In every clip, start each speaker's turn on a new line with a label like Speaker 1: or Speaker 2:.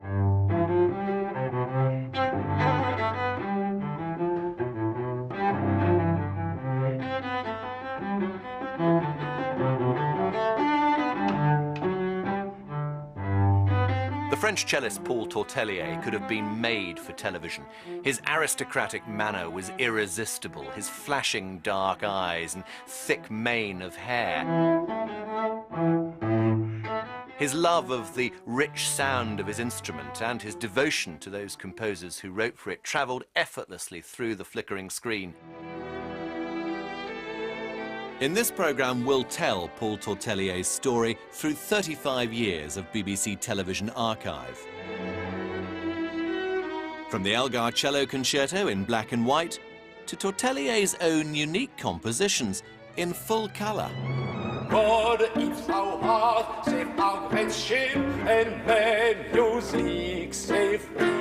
Speaker 1: The French cellist Paul Tortelier could have been made for television. His aristocratic manner was irresistible, his flashing dark eyes and thick mane of hair. His love of the rich sound of his instrument and his devotion to those composers who wrote for it travelled effortlessly through the flickering screen. In this programme, we'll tell Paul Tortelier's story through 35 years of BBC television archive. From the Elgar Cello Concerto in black and white to Tortelier's own unique compositions in full colour.
Speaker 2: God is our heart, save our great ship, and may music save peace.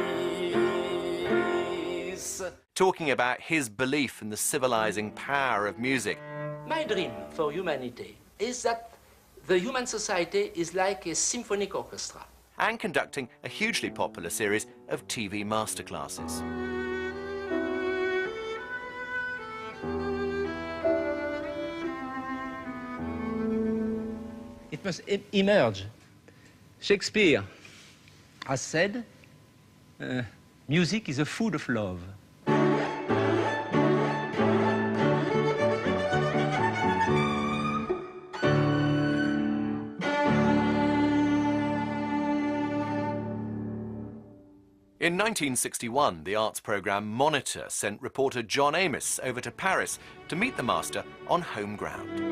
Speaker 1: Talking about his belief in the civilising power of music.
Speaker 3: My dream for humanity is that the human society is like a symphonic orchestra.
Speaker 1: And conducting a hugely popular series of TV masterclasses.
Speaker 4: It must emerge. Shakespeare has said, music is a food of love.
Speaker 1: In 1961, the arts programme Monitor sent reporter John Amos over to Paris to meet the master on home ground.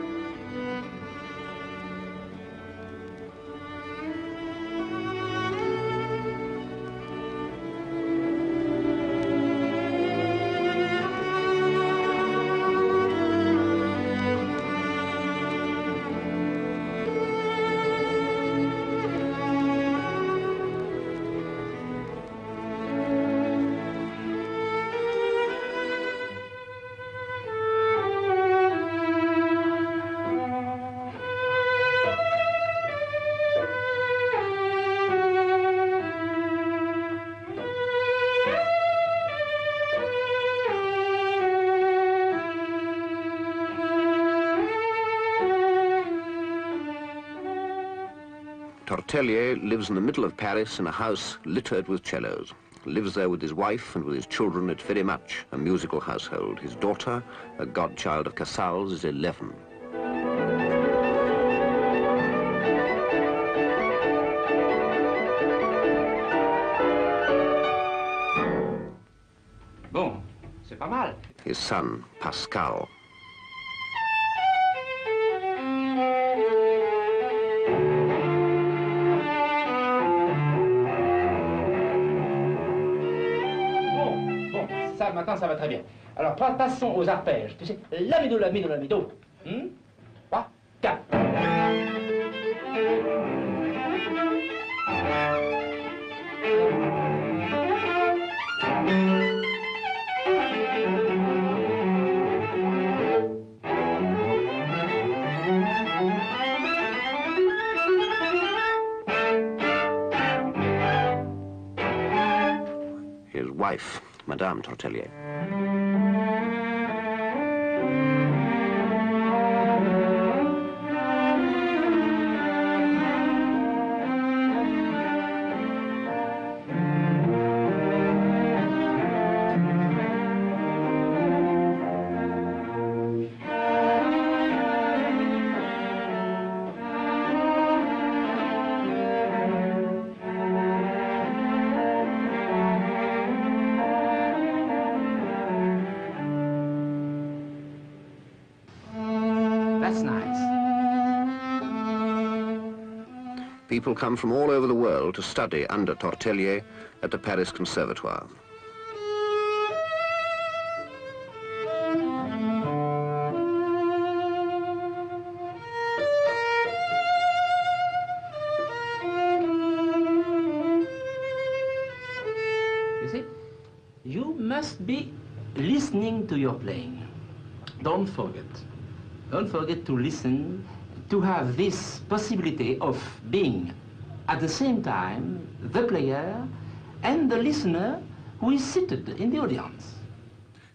Speaker 5: Tortelier lives in the middle of Paris in a house littered with cellos. Lives there with his wife and with his children. It's very much a musical household. His daughter, a godchild of Casals, is 11.
Speaker 4: Bon, c'est pas mal.
Speaker 5: His son, Pascal.
Speaker 4: Maintenant, ça va très bien. Alors, passons aux arpèges. Tu sais, la, mi, do, la, mi, do, la, mi, do. 3, 4.
Speaker 5: His wife, Madame Tortelier.
Speaker 4: That's nice.
Speaker 5: People come from all over the world to study under Tortelier at the Paris Conservatoire.
Speaker 3: You see, you must be listening to your playing. Don't forget. Don't forget to listen, to have this possibility of being at the same time the player and the listener who is seated in the audience.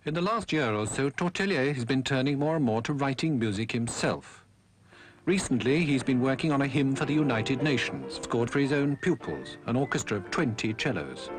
Speaker 6: In the last year or so, Tortelier has been turning more and more to writing music himself. Recently, he's been working on a hymn for the United Nations, scored for his own pupils, an orchestra of 20 cellos.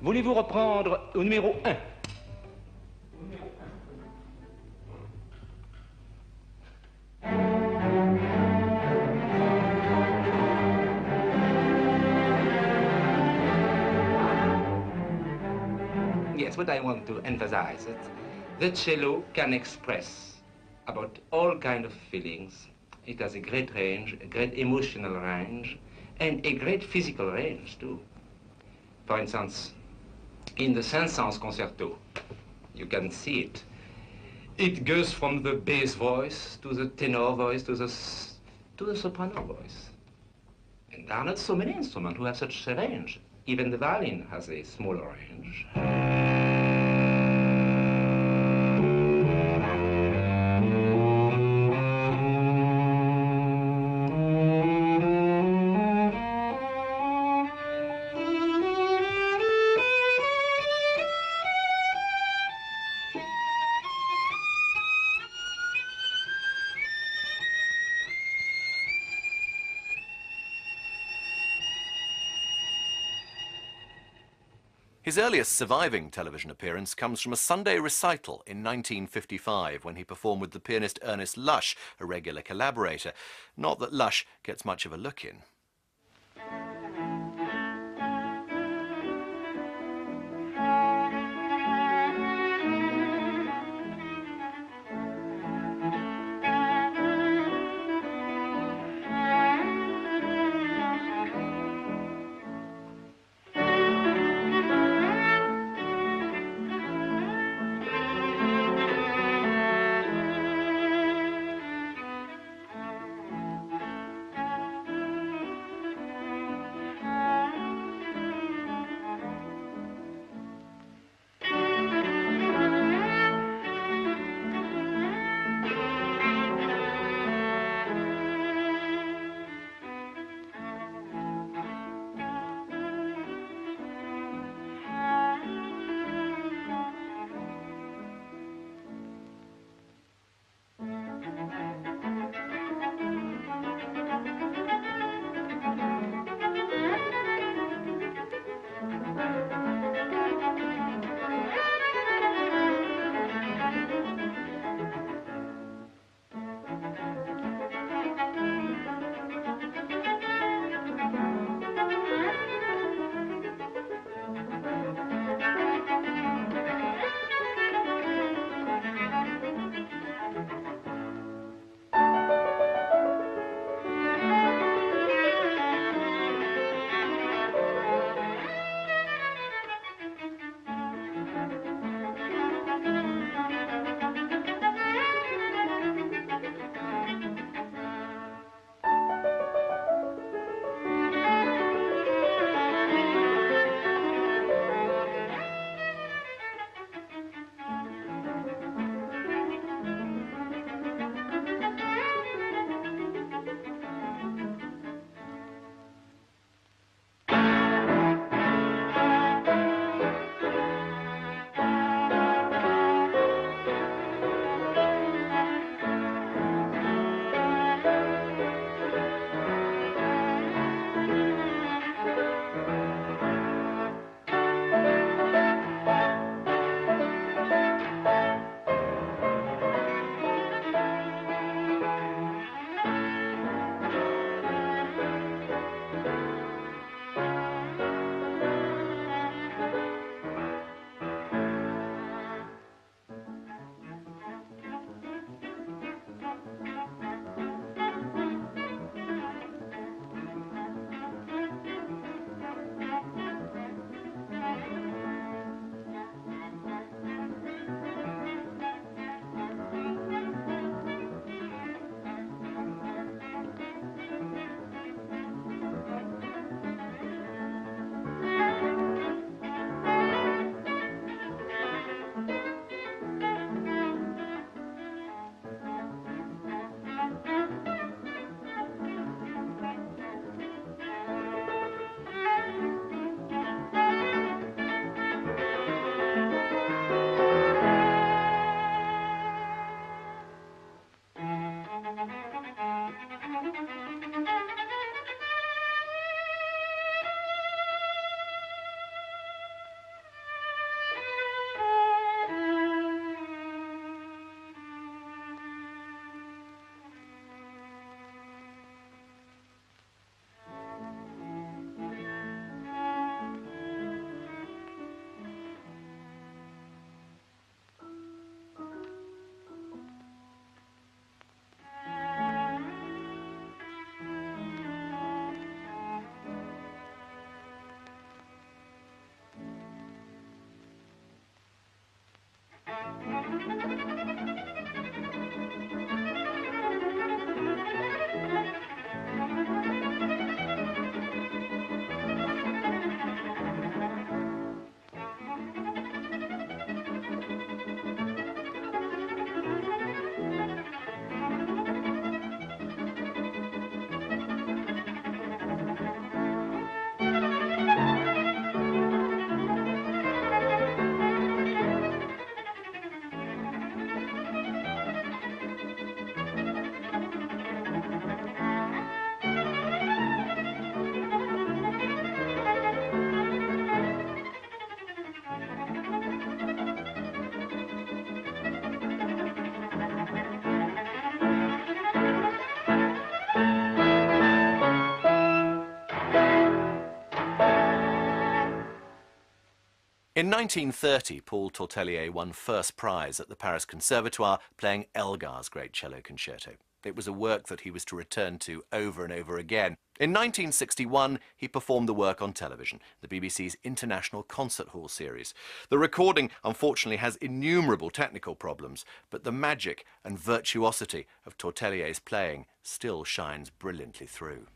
Speaker 3: Voulez-vous reprendre au numéro 1? Yes, what I want to emphasize is the cello can express about all kinds of feelings. It has a great range, a great emotional range, and a great physical range too. For instance, in the Saint-Saëns concerto, you can see it. It goes from the bass voice to the tenor voice to the soprano voice. And there are not so many instruments who have such a range. Even the violin has a smaller range.
Speaker 1: His earliest surviving television appearance comes from a Sunday recital in 1955 when he performed with the pianist Ernest Lush, a regular collaborator. Not that Lush gets much of a look in. In 1930, Paul Tortelier won first prize at the Paris Conservatoire playing Elgar's Great Cello Concerto. It was a work that he was to return to over and over again. In 1961, he performed the work on television, the BBC's International Concert Hall series. The recording, unfortunately, has innumerable technical problems, but the magic and virtuosity of Tortelier's playing still shines brilliantly through.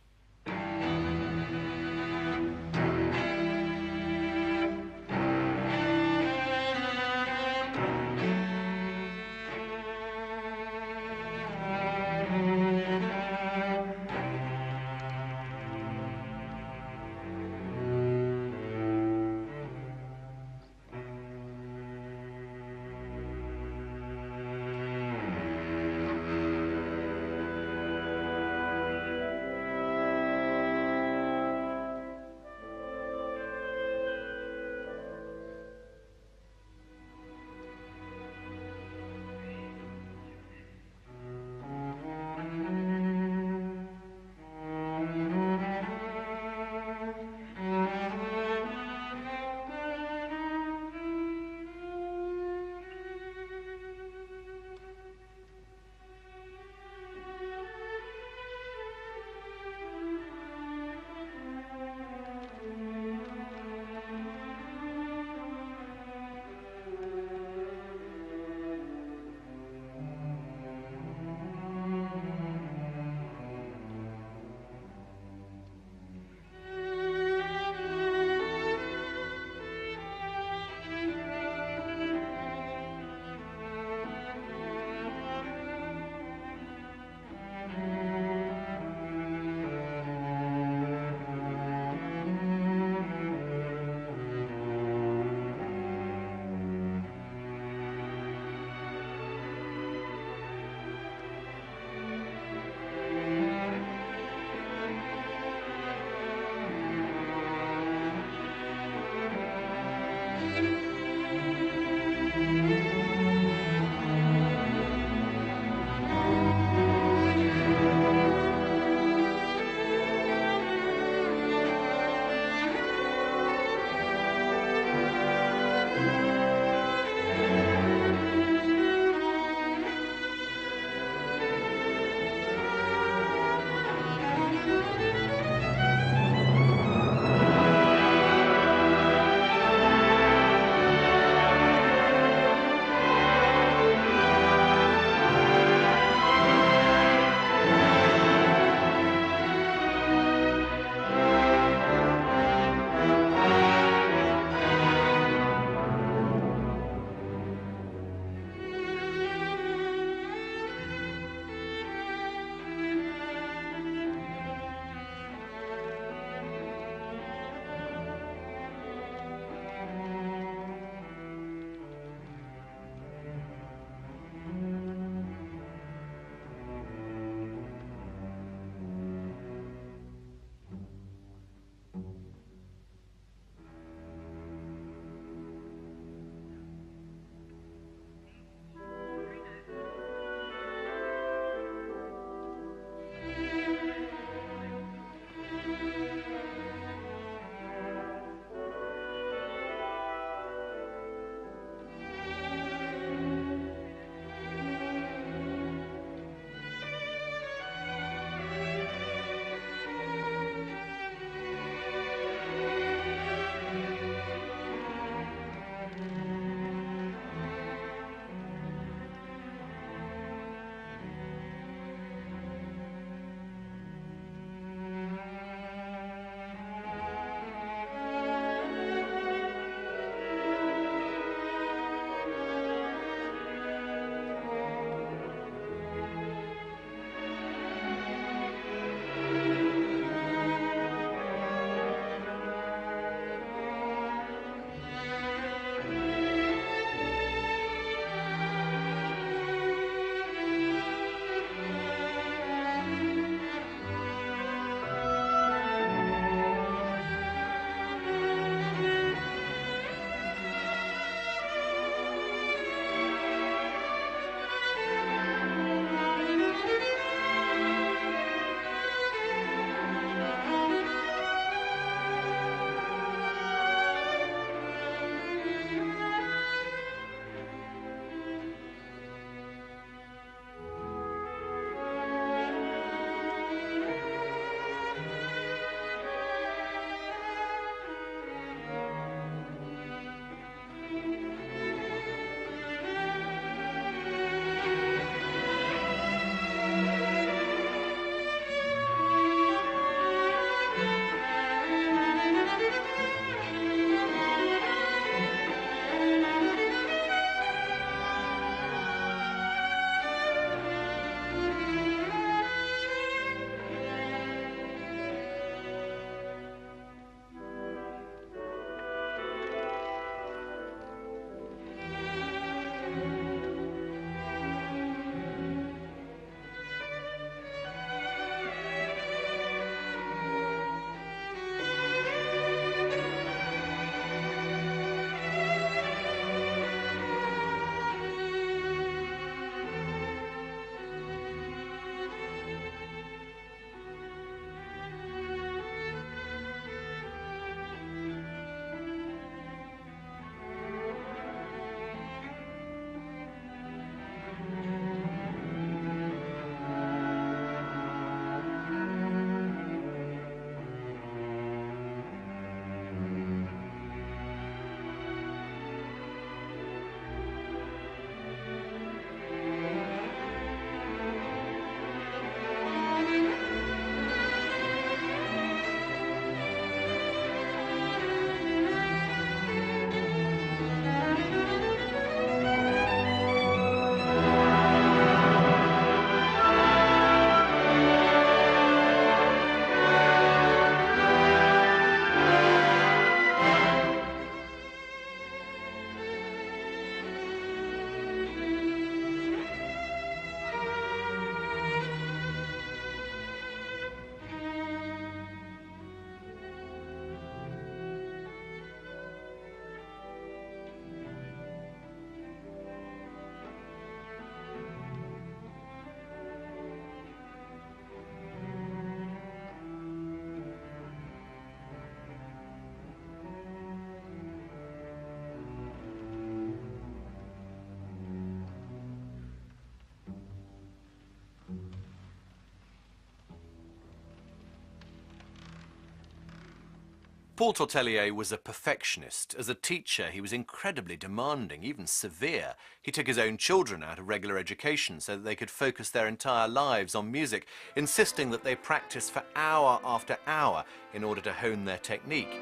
Speaker 1: Paul Tortelier was a perfectionist. As a teacher, he was incredibly demanding, even severe. He took his own children out of regular education so that they could focus their entire lives on music, insisting that they practice for hour after hour in order to hone their technique.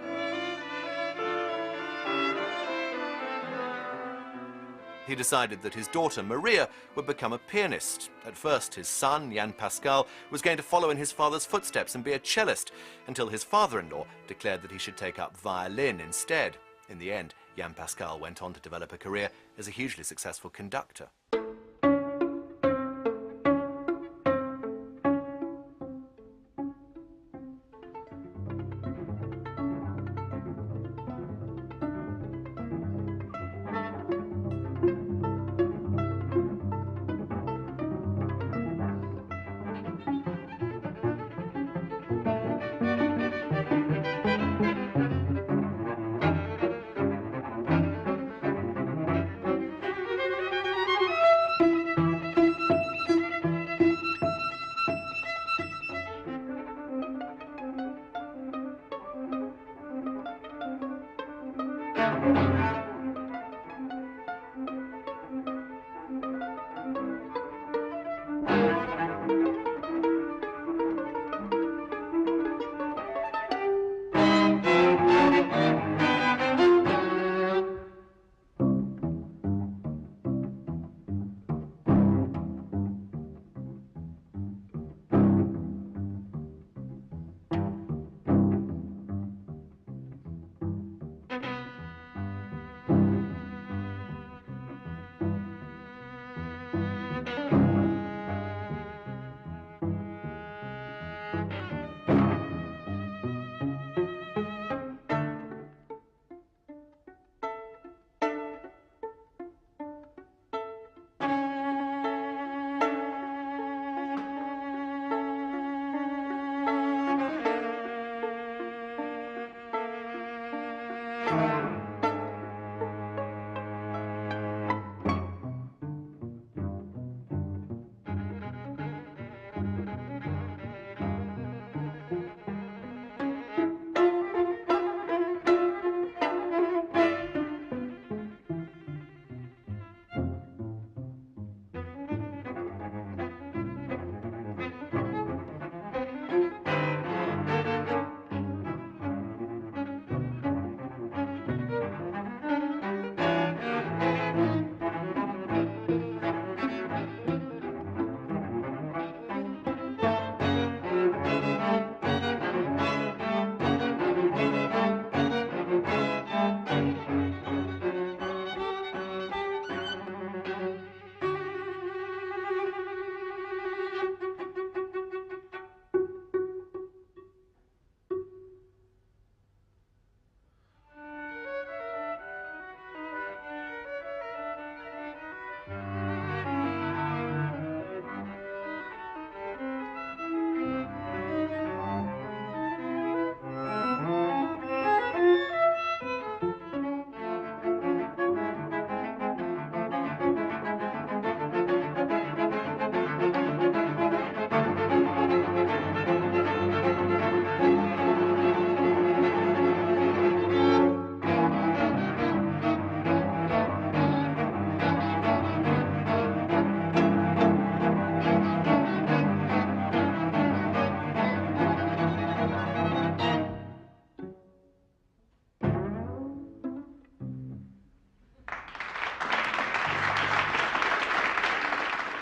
Speaker 1: He decided that his daughter, Maria, would become a pianist. At first, his son, Jan Pascal, was going to follow in his father's footsteps and be a cellist, until his father-in-law declared that he should take up violin instead. In the end, Jan Pascal went on to develop a career as a hugely successful conductor.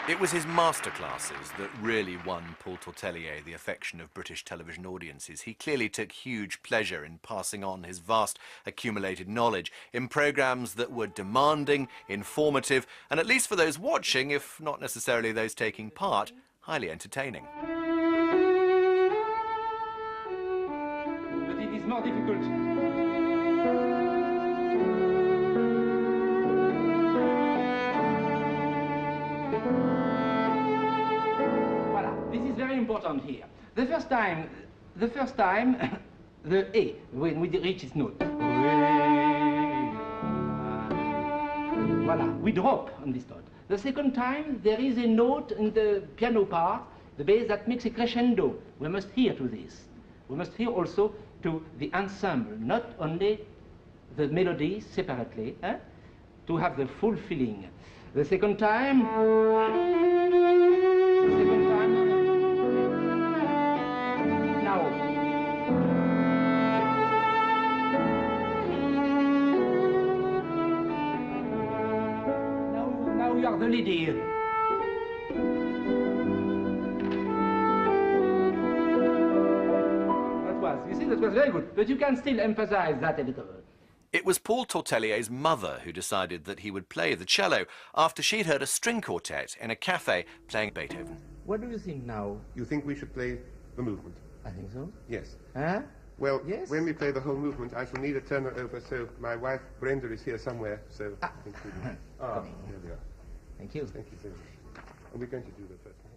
Speaker 1: It was his masterclasses that really won Paul Tortelier the affection of British television audiences. He clearly took huge pleasure in passing on his vast accumulated knowledge in programmes that were demanding, informative, and at least for those watching, if not necessarily those taking part, highly entertaining.
Speaker 4: But it is more difficult. Very important here. The first time, the A, when we reach its note. Voila, we drop on this note. The second time, there is a note in the piano part, the bass, that makes a crescendo. We must hear to this. We must hear also to the ensemble, not only the melody separately, to have the full feeling. The second time, now. Now you are the leader. That was very good, but you can still emphasize that a little.
Speaker 1: It was Paul Tortelier's mother who decided that he would play the cello after she'd heard a string quartet in a cafe playing Beethoven.
Speaker 4: What do you think now?
Speaker 7: You think we should play the movement?
Speaker 4: I think so.
Speaker 7: Yes.
Speaker 4: Huh?
Speaker 7: Well,
Speaker 4: yes?
Speaker 7: when we play the whole movement, I shall need a turner over, so my wife Brenda is here somewhere, so I think we will. Here we are.
Speaker 4: Thank you.
Speaker 7: Thank you so much. And we're going to do the first one.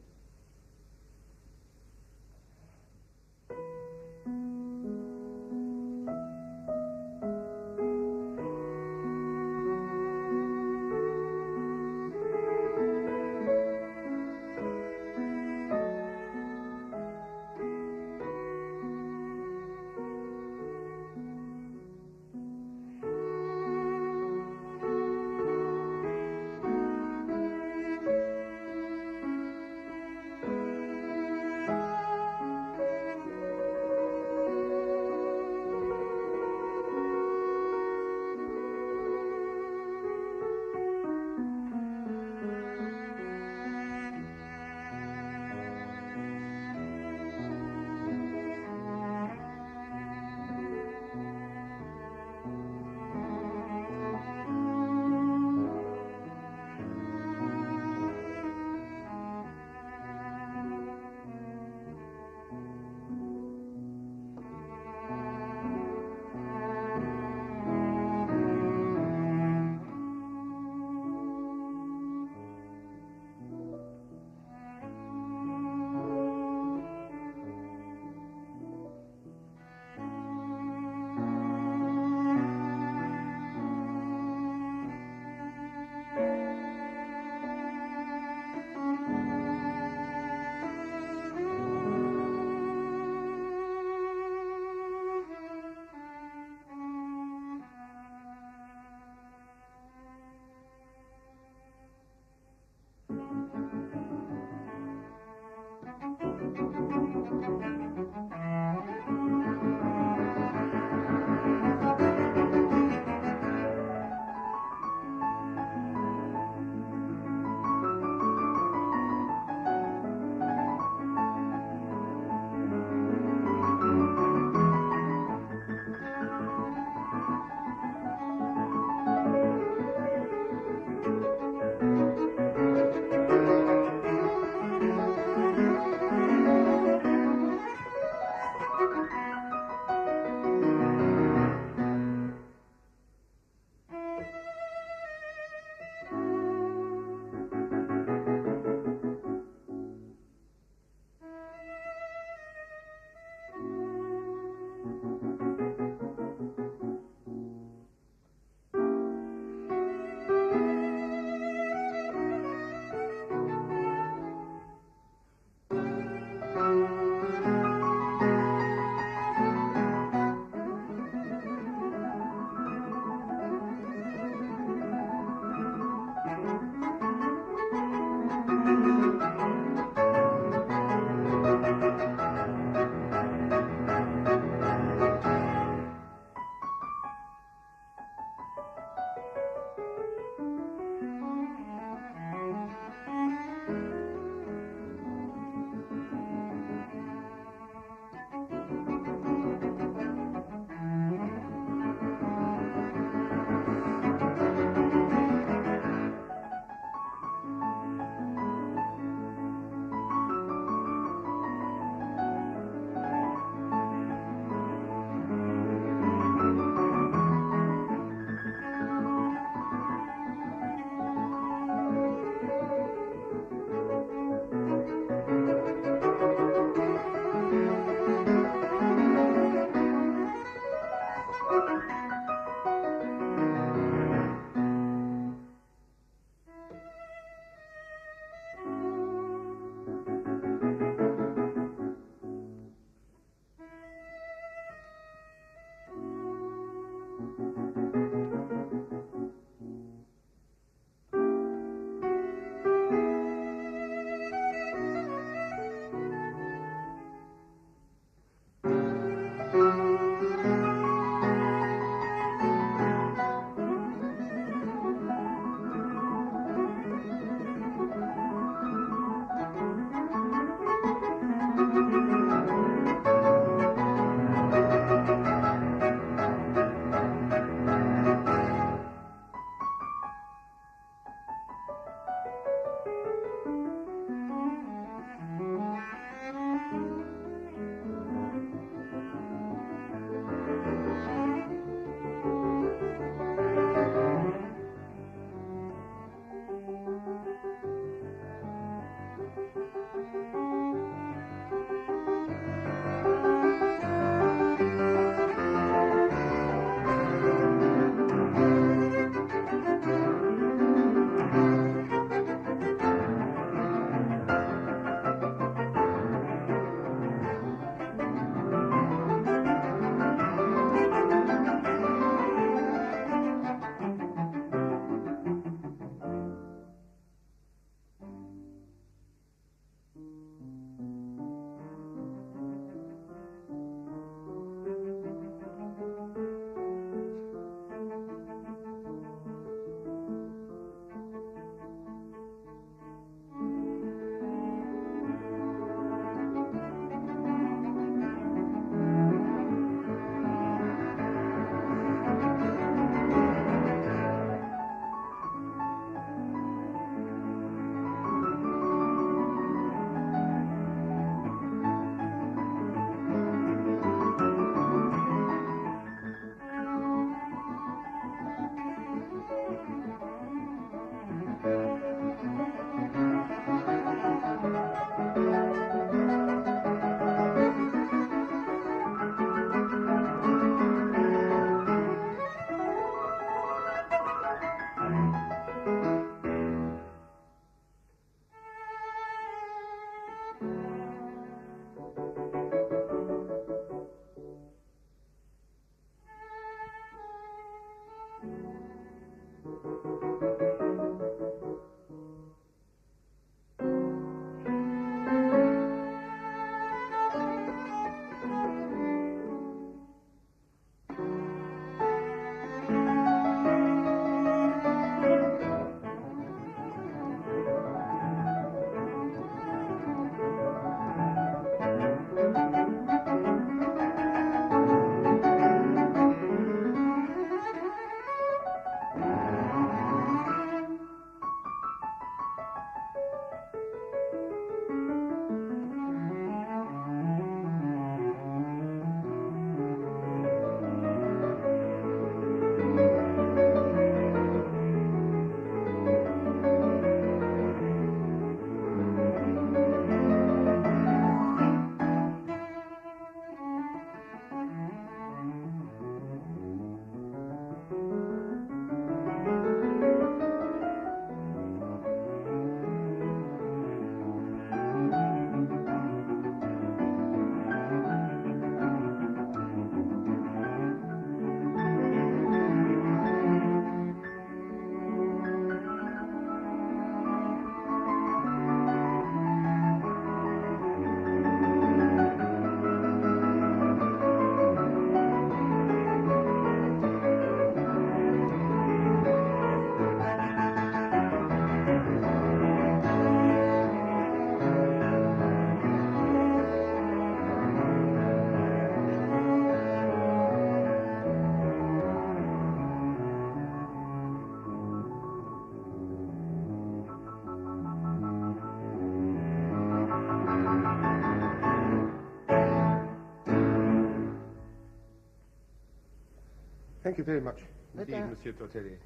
Speaker 7: thank you very much indeed, Monsieur Tortelier.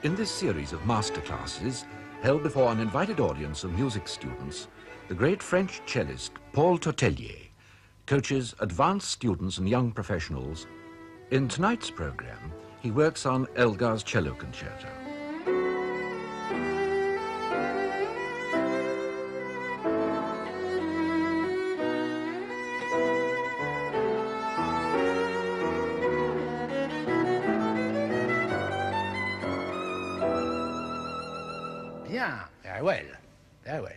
Speaker 8: In this series of masterclasses, held before an invited audience of music students, the great French cellist Paul Tortelier coaches advanced students and young professionals. In tonight's program, he works on Elgar's cello concerto.
Speaker 4: Yeah, very well, very well.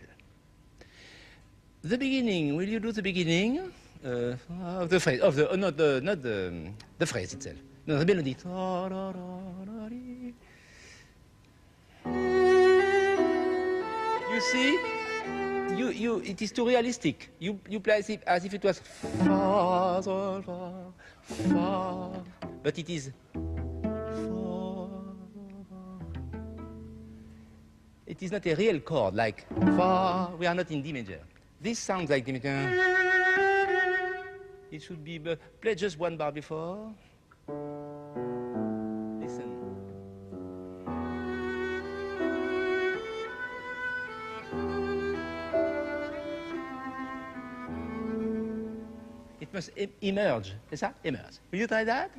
Speaker 4: The beginning, will you do the beginning of the phrase, not the phrase itself, no, the melody. You see, it is too realistic. You play as if it was fa, sol, fa, but it is fa. It is not a real chord like fa. We are not in D major. This sounds like D major. It should be, play just one bar before. Listen. It must emerge. C'est ça? Emerge. Will you try that?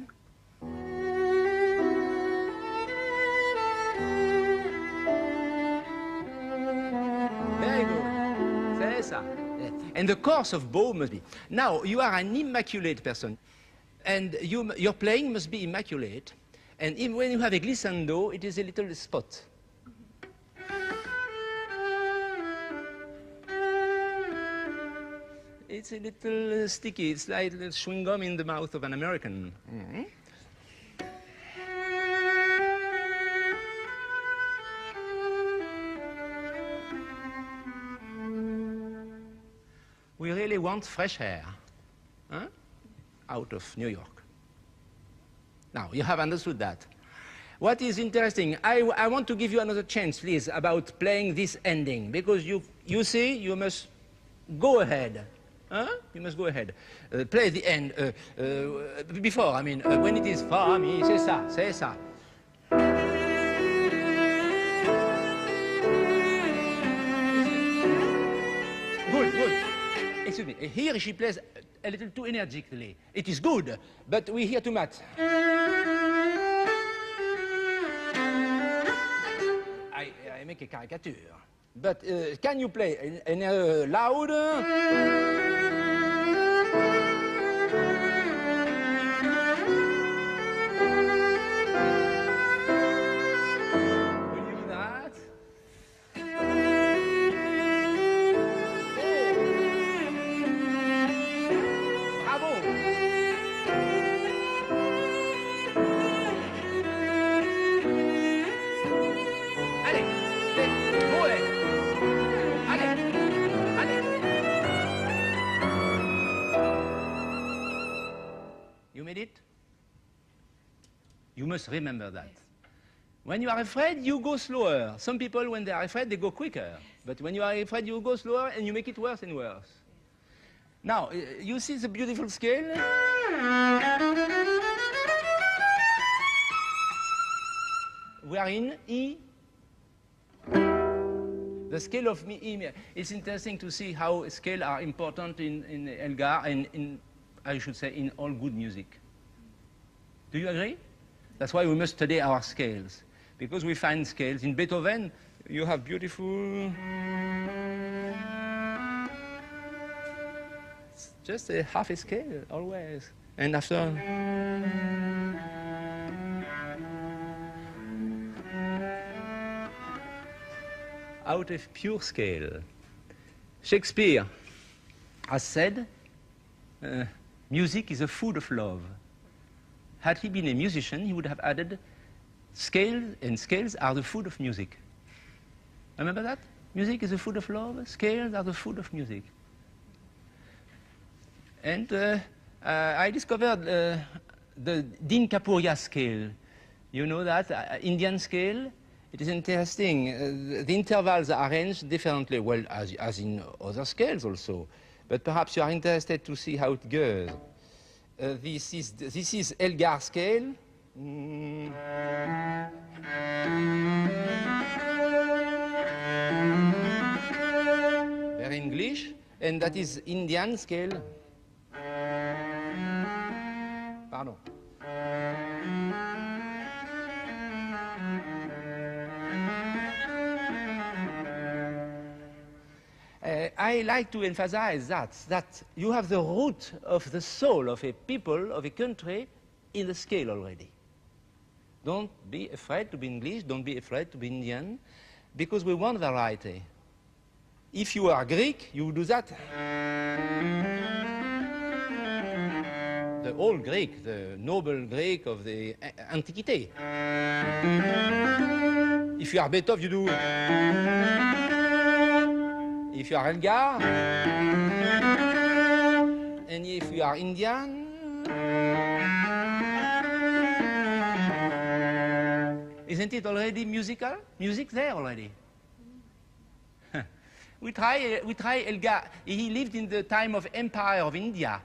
Speaker 4: Very good. C'est ça. And the course of bow must be. Now, you are an immaculate person. And your playing must be immaculate. And even when you have a glissando, it is a little spot. It's a little sticky. It's like chewing gum in the mouth of an American. Mm-hmm. We really want fresh air, huh? Out of New York. Now, you have understood that. What is interesting, I want to give you another chance, please, about playing this ending, because you see, you must go ahead. Huh? You must go ahead. Play the end. Before, I mean, when it is fa, mi, c'est ça, c'est ça. Good, good. Excuse me, here she plays a little too energetically. It is good, but we hear too much. I make a caricature. But can you play louder? You must remember that. When you are afraid, you go slower. Some people, when they are afraid, they go quicker. But when you are afraid, you go slower, and you make it worse and worse. Now, you see the beautiful scale? We are in E. The scale of E. It's interesting to see how scales are important in Elgar and I should say, in all good music. Do you agree? That's why we must study our scales, because we find scales. In Beethoven, you have beautiful... It's just a half a scale, always. And after... Out of pure scale. Shakespeare has said, music is a food of love. Had he been a musician, he would have added, scales and scales are the food of music. Remember that? Music is the food of love, scales are the food of music. And I discovered the Din Kapuria scale. You know that? Indian scale. It is interesting. The intervals are arranged differently, well, as in other scales also. But perhaps you are interested to see how it goes. This is Elgar scale. Very English. And that is Indian scale. Pardon. I like to emphasize that you have the root of the soul of a people, of a country, in the scale already. Don't be afraid to be English, don't be afraid to be Indian, because we want variety. If you are Greek, you do that. The old Greek, the noble Greek of the Antiquity. If you are Beethoven, you do. If you are Elgar, and if you are Indian, isn't it already musical? Music there already. we try Elgar. He lived in the time of Empire of India.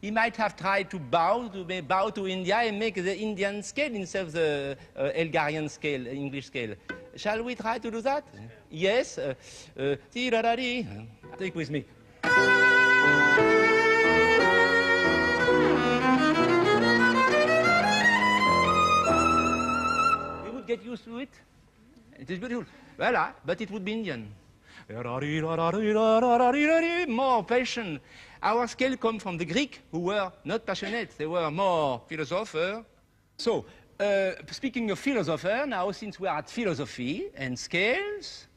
Speaker 4: He might have tried to bow to India and make the Indian scale instead of the Elgarian scale, English scale. Shall we try to do that? Yes. Take with me. We would get used to it. It is beautiful. Voila, but it would be Indian. More passion. Our scale comes from the Greek, who were not passionate. They were more philosopher. So, speaking of philosopher, now since we are at philosophy and scales,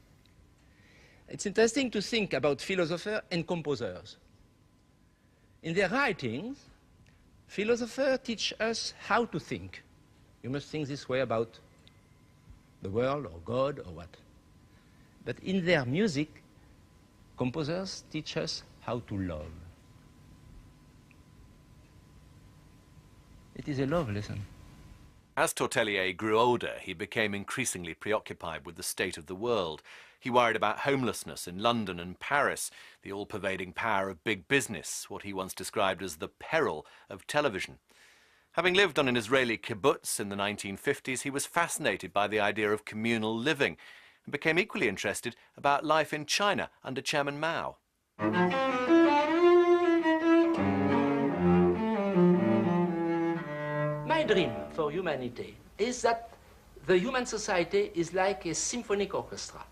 Speaker 4: it's interesting to think about philosophers and composers. In their writings, philosophers teach us how to think. You must think this way about the world or God or what. But in their music, composers teach us how to love. It is a love lesson.
Speaker 1: As Tortelier grew older, he became increasingly preoccupied with the state of the world. He worried about homelessness in London and Paris, the all-pervading power of big business, what he once described as the peril of television. Having lived on an Israeli kibbutz in the 1950s, he was fascinated by the idea of communal living and became equally interested about life in China under Chairman Mao.
Speaker 4: My dream for humanity is that the human society is like a symphonic orchestra.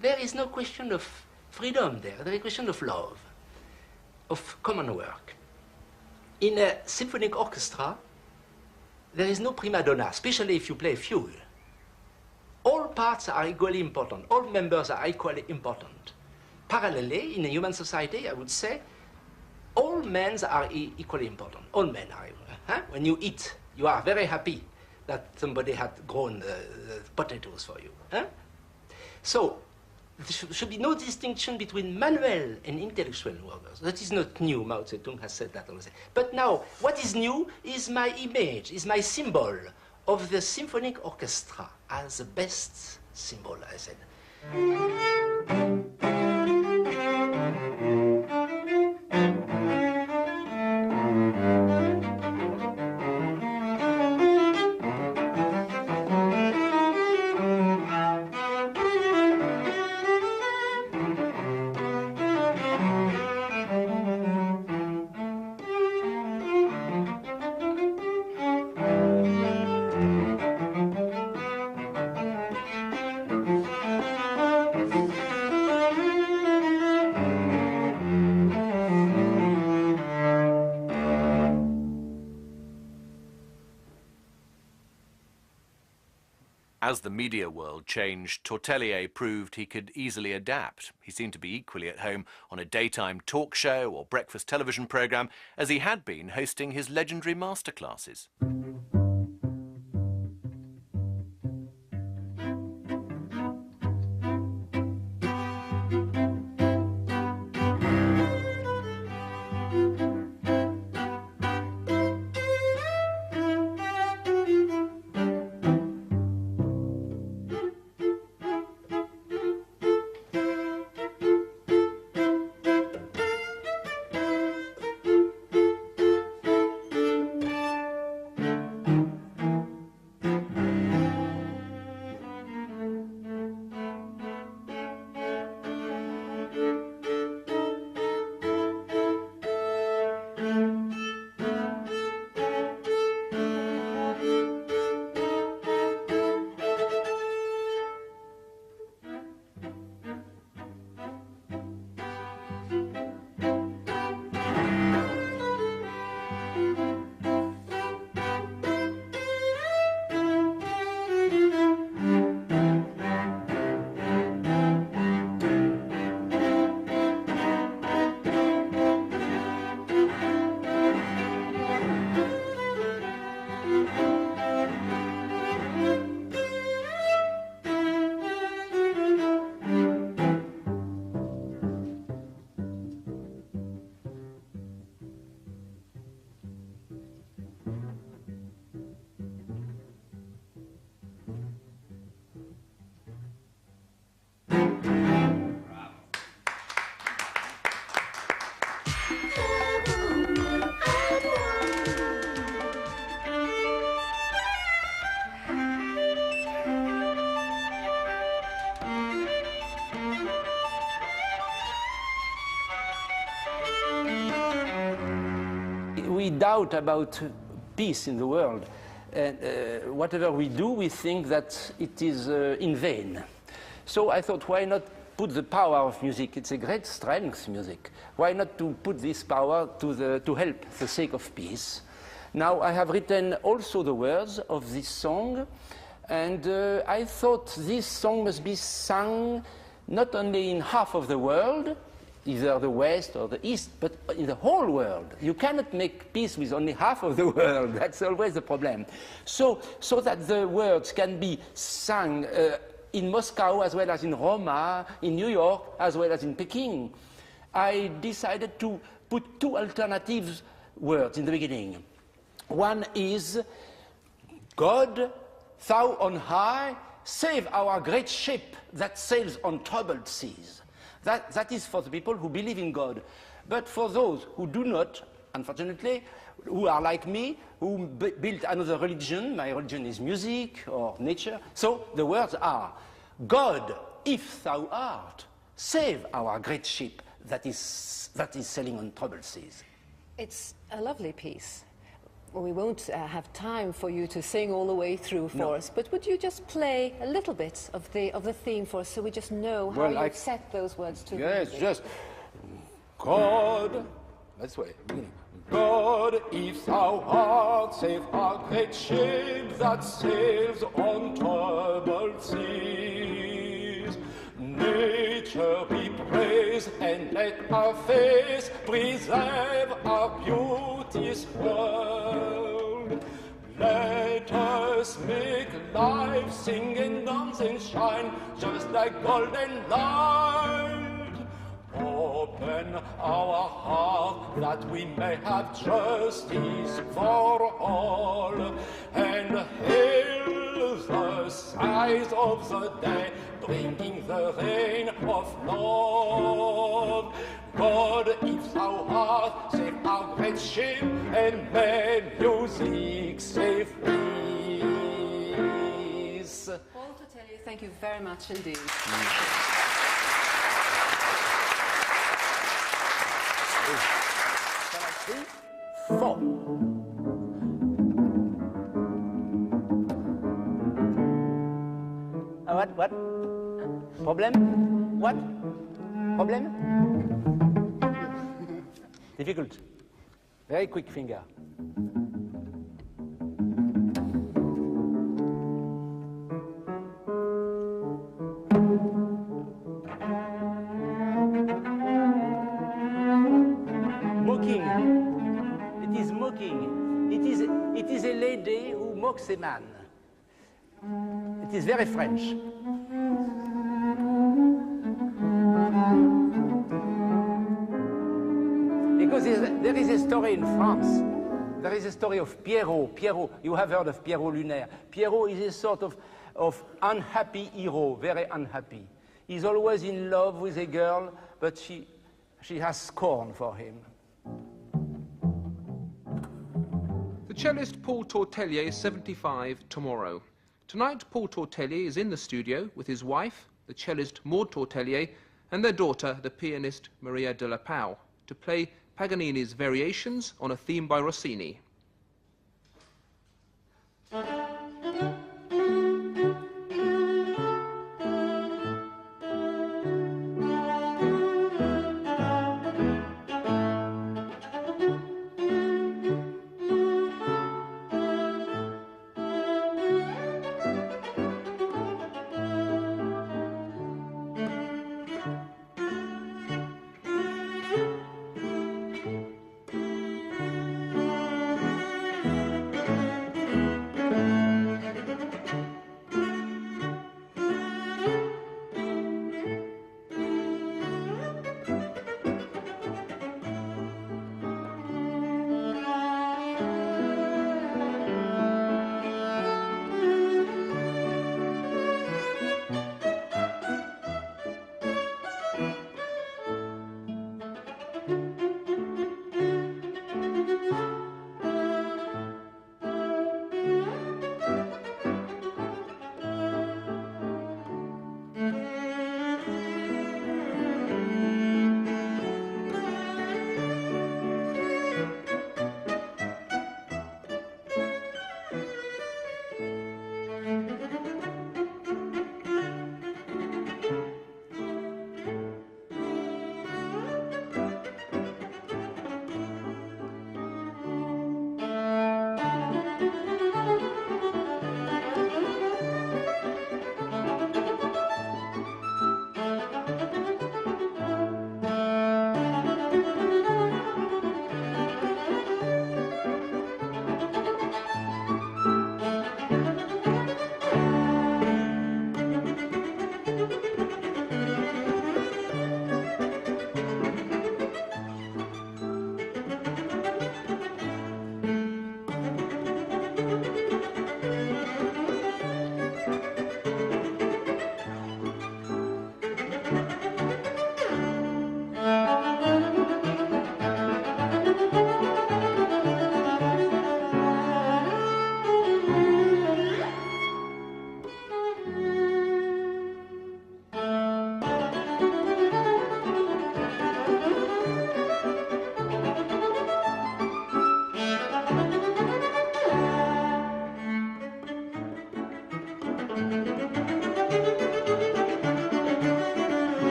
Speaker 4: There is no question of freedom there. There is a question of love, of common work. In a symphonic orchestra, there is no prima donna, especially if you play fugue. All parts are equally important. All members are equally important. Parallelly, in a human society, I would say, all men are equally important. All men are. When you eat, you are very happy that somebody had grown potatoes for you. So, there should be no distinction between manual and intellectual workers. That is not new. Mao Zedong has said that already. But now, what is new is my image, is my symbol of the symphonic orchestra as the best symbol, I said.
Speaker 1: As the media world changed, Tortelier proved he could easily adapt. He seemed to be equally at home on a daytime talk show or breakfast television programme as he had been hosting his legendary masterclasses.
Speaker 4: we doubt about peace in the world, and whatever we do, we think that it is in vain. So I thought, why not put the power of music? It's a great strength, music. Why not to put this power to help the sake of peace? Now I have written also the words of this song, and I thought this song must be sung not only in half of the world, either the West or the East, but in the whole world. You cannot make peace with only half of the world. That's always the problem. So that the words can be sung in Moscow as well as in Roma, in New York as well as in Peking. I decided to put two alternative words in the beginning. One is, God, thou on high, save our great ship that sails on troubled seas. That is for the people who believe in God. But for those who do not, unfortunately, who are like me, who built another religion, my religion is music or nature, so the words are, God, if thou art, save our great ship that is sailing on troubled seas.
Speaker 9: It's a lovely piece. We won't have time for you to sing all the way through for us, but would you just play a little bit of the theme for us so we just know how you've set those words to
Speaker 4: yes,
Speaker 9: music?
Speaker 4: Just God, that's way.
Speaker 2: God, if thou art, save our great ship that sails on troubled seas. Nature be praised, and let our face preserve our beauteous world. Let us make life sing and dance and shine, just like golden light. Open our heart that we may have justice for all, and hail the sighs of the day, bringing the rain of love. God, if thou art, save our great ship, and may music save peace.
Speaker 9: Paul Tortelier, thank you very much indeed.
Speaker 4: Four. What? Problem? What? Problem? Difficult. Very quick finger. It is a lady who mocks a man. It is very French. Because there is a story in France. There is a story of Pierrot. Pierrot, you have heard of Pierrot Lunaire. Pierrot is a sort of unhappy hero, very unhappy. He's always in love with a girl, but she has scorn for him.
Speaker 10: The cellist Paul Tortelier is 75 tomorrow. Tonight, Paul Tortelier is in the studio with his wife, the cellist Maud Tortelier, and their daughter, the pianist Maria de la Pau, to play Paganini's Variations on a theme by Rossini.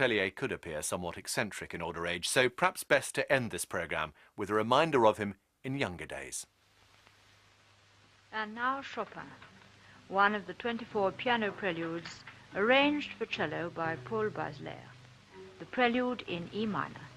Speaker 1: Tortelier could appear somewhat eccentric in older age, so perhaps best to end this programme with a reminder of him in younger days.
Speaker 11: And now Chopin, one of the 24 piano preludes arranged for cello by Paul Basler, the prelude in E minor.